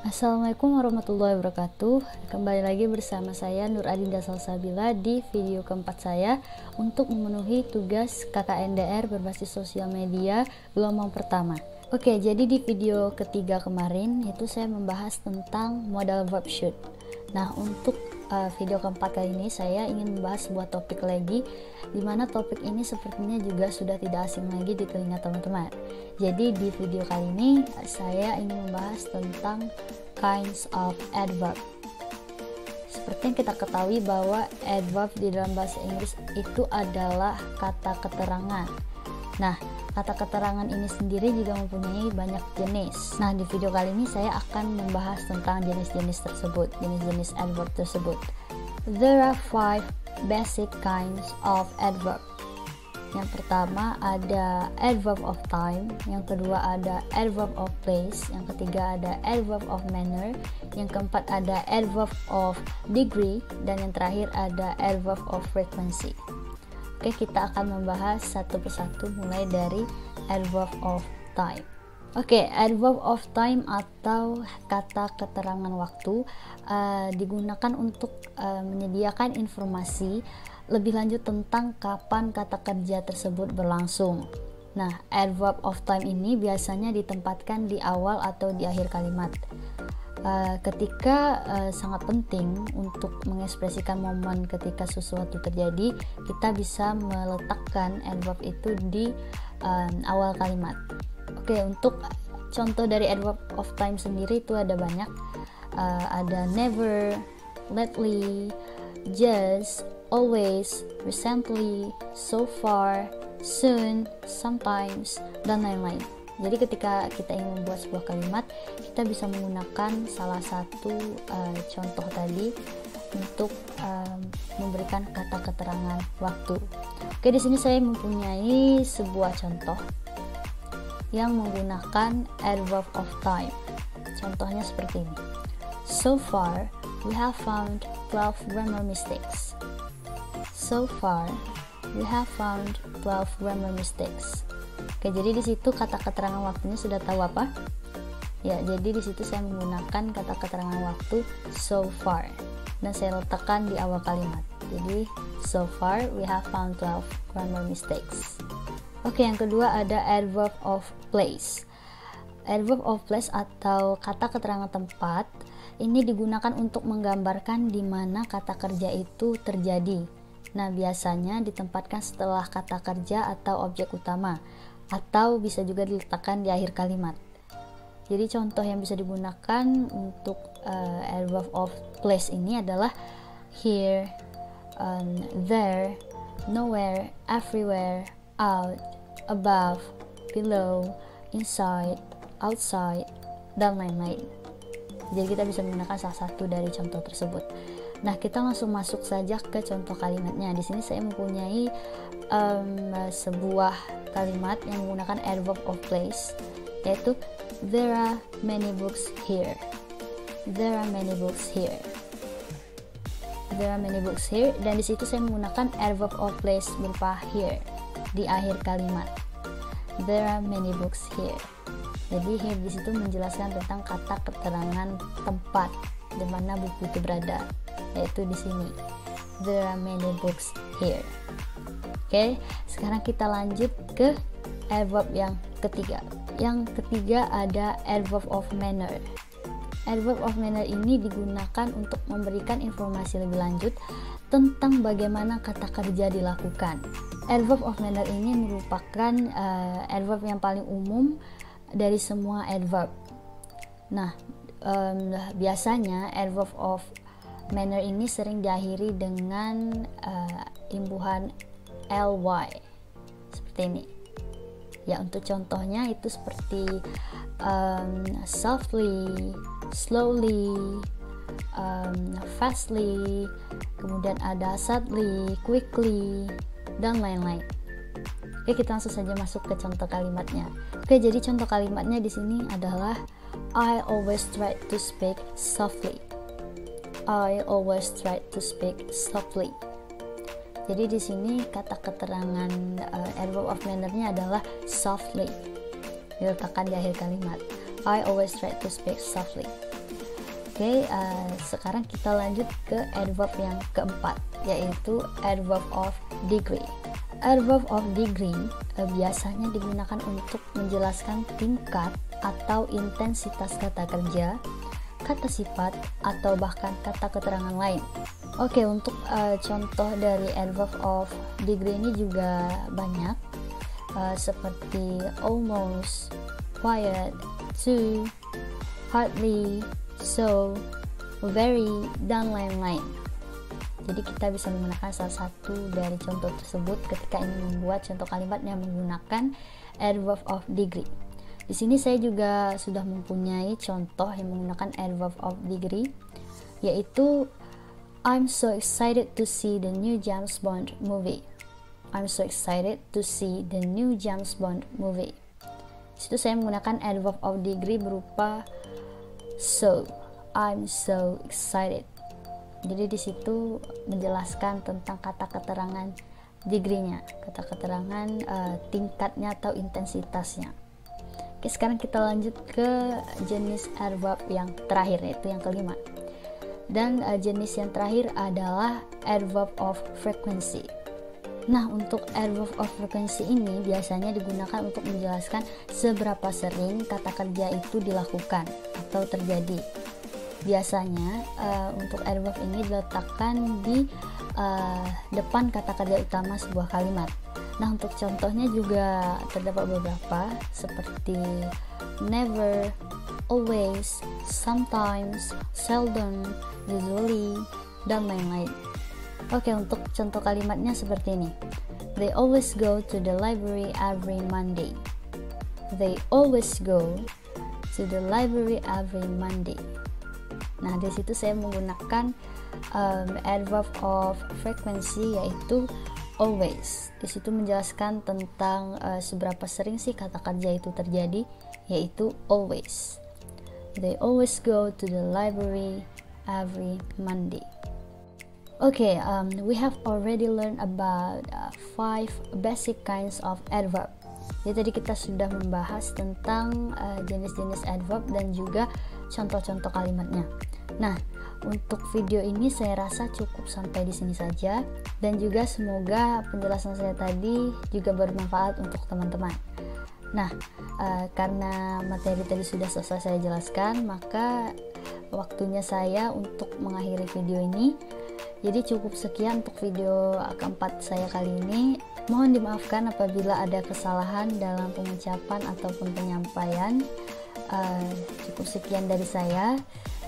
Assalamualaikum warahmatullahi wabarakatuh. Kembali lagi bersama saya Nur Adinda Salsabila di video keempat saya untuk memenuhi tugas KKNDR berbasis sosial media gelombang pertama. Oke, jadi di video ketiga kemarin itu saya membahas tentang modal verb should. Nah, untuk video keempat kali ini saya ingin membahas sebuah topik lagi, dimana topik ini sepertinya juga sudah tidak asing lagi di telinga teman-teman. Jadi di video kali ini saya ingin membahas tentang kinds of adverb. Seperti yang kita ketahui bahwa adverb di dalam bahasa Inggris itu adalah kata keterangan. Nah, kata keterangan ini sendiri juga mempunyai banyak jenis. Nah, di video kali ini saya akan membahas tentang jenis-jenis tersebut, jenis-jenis adverb tersebut. There are 5 basic kinds of adverb. Yang pertama ada adverb of time, yang kedua ada adverb of place, yang ketiga ada adverb of manner, yang keempat ada adverb of degree, dan yang terakhir ada adverb of frequency. Oke, kita akan membahas satu persatu mulai dari adverb of time. Oke, adverb of time atau kata keterangan waktu digunakan untuk menyediakan informasi lebih lanjut tentang kapan kata kerja tersebut berlangsung. Nah, adverb of time ini biasanya ditempatkan di awal atau di akhir kalimat. Ketika sangat penting untuk mengekspresikan momen ketika sesuatu terjadi, kita bisa meletakkan adverb itu di awal kalimat. Oke, untuk contoh dari adverb of time sendiri itu ada banyak, ada never, lately, just, always, recently, so far, soon, sometimes, dan lain-lain. Jadi ketika kita ingin membuat sebuah kalimat, kita bisa menggunakan salah satu contoh tadi untuk memberikan kata keterangan waktu. Oke, di sini saya mempunyai sebuah contoh yang menggunakan adverb of time. Contohnya seperti ini. So far, we have found 12 grammar mistakes. So far, we have found 12 grammar mistakes. Oke, jadi di situ kata keterangan waktunya sudah tahu apa? Ya, jadi di situ saya menggunakan kata keterangan waktu so far dan saya letakkan di awal kalimat. Jadi so far we have found 12 grammar mistakes. Oke, yang kedua ada adverb of place. Adverb of place atau kata keterangan tempat ini digunakan untuk menggambarkan di mana kata kerja itu terjadi. Nah, biasanya ditempatkan setelah kata kerja atau objek utama, atau bisa juga diletakkan di akhir kalimat. Jadi contoh yang bisa digunakan untuk adverb of place ini adalah here, there, nowhere, everywhere, out, above, below, inside, outside, dan lain-lain. Jadi kita bisa menggunakan salah satu dari contoh tersebut. Nah, kita langsung masuk saja ke contoh kalimatnya. Di sini saya mempunyai sebuah kalimat yang menggunakan adverb of place, yaitu there are many books here. There are many books here. There are many books here, dan di situ saya menggunakan adverb of place berupa here di akhir kalimat. There are many books here. Jadi here di situ menjelaskan tentang kata keterangan tempat di mana buku itu berada, yaitu di sini. There are many books here. Oke, sekarang kita lanjut ke adverb yang ketiga. Yang ketiga ada adverb of manner. Adverb of manner ini digunakan untuk memberikan informasi lebih lanjut tentang bagaimana kata kerja dilakukan. Adverb of manner ini merupakan adverb yang paling umum dari semua adverb. Nah, biasanya adverb of manner ini sering diakhiri dengan imbuhan ly seperti ini. Ya, untuk contohnya itu seperti softly, slowly, fastly, kemudian ada sadly, quickly, dan lain-lain. Oke, kita langsung saja masuk ke contoh kalimatnya. Oke, jadi contoh kalimatnya di sini adalah I always try to speak softly. I always try to speak softly. Jadi di sini kata keterangan adverb of manner-nya adalah softly. Diletakkan di akhir kalimat. I always try to speak softly. Oke, sekarang kita lanjut ke adverb yang keempat, yaitu adverb of degree. Adverb of degree biasanya digunakan untuk menjelaskan tingkat atau intensitas kata kerja, kata sifat, atau bahkan kata keterangan lain. Oke, untuk contoh dari adverb of degree ini juga banyak, seperti almost, quiet, to, hardly, so, very, dan lain-lain. Jadi kita bisa menggunakan salah satu dari contoh tersebut ketika ingin membuat contoh kalimat yang menggunakan adverb of degree. Di sini saya juga sudah mempunyai contoh yang menggunakan adverb of degree, yaitu I'm so excited to see the new James Bond movie. I'm so excited to see the new James Bond movie. Di situ saya menggunakan adverb of degree berupa so. I'm so excited. Jadi di situ menjelaskan tentang kata keterangan degree-nya, kata keterangan tingkatnya atau intensitasnya. Oke, sekarang kita lanjut ke jenis adverb yang terakhir, yaitu yang kelima. Dan jenis yang terakhir adalah adverb of frequency. Nah, untuk adverb of frequency ini biasanya digunakan untuk menjelaskan seberapa sering kata kerja itu dilakukan atau terjadi. Biasanya untuk adverb ini diletakkan di depan kata kerja utama sebuah kalimat. Nah, untuk contohnya juga terdapat beberapa seperti never, always, sometimes, seldom, usually, dan lain-lain. Oke, untuk contoh kalimatnya seperti ini. They always go to the library every Monday. They always go to the library every Monday. Nah, di situ saya menggunakan adverb of frequency, yaitu always. Di situ menjelaskan tentang seberapa sering sih kata kerja itu terjadi, yaitu always. They always go to the library every Monday. Okay, we have already learned about 5 basic kinds of adverb. Jadi tadi kita sudah membahas tentang jenis-jenis adverb dan juga contoh-contoh kalimatnya. Nah, untuk video ini saya rasa cukup sampai di sini saja, dan juga semoga penjelasan saya tadi juga bermanfaat untuk teman-teman. Nah, karena materi tadi sudah selesai saya jelaskan, maka waktunya saya untuk mengakhiri video ini. Jadi cukup sekian untuk video keempat saya kali ini. Mohon dimaafkan apabila ada kesalahan dalam pengucapan ataupun penyampaian. Cukup sekian dari saya.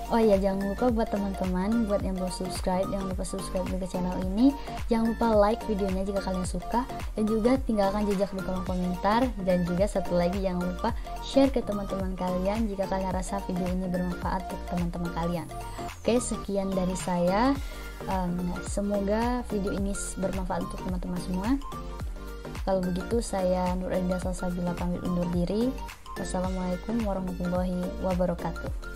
Oh ya, jangan lupa buat teman-teman, buat yang belum subscribe, jangan lupa subscribe juga channel ini. Jangan lupa like videonya jika kalian suka, dan juga tinggalkan jejak di kolom komentar. Dan juga satu lagi, jangan lupa share ke teman-teman kalian jika kalian rasa video ini bermanfaat untuk teman-teman kalian. Oke, sekian dari saya. Semoga video ini bermanfaat untuk teman-teman semua. Kalau begitu, saya Nur Ainda Salsabila pamit undur diri. Wassalamualaikum warahmatullahi wabarakatuh.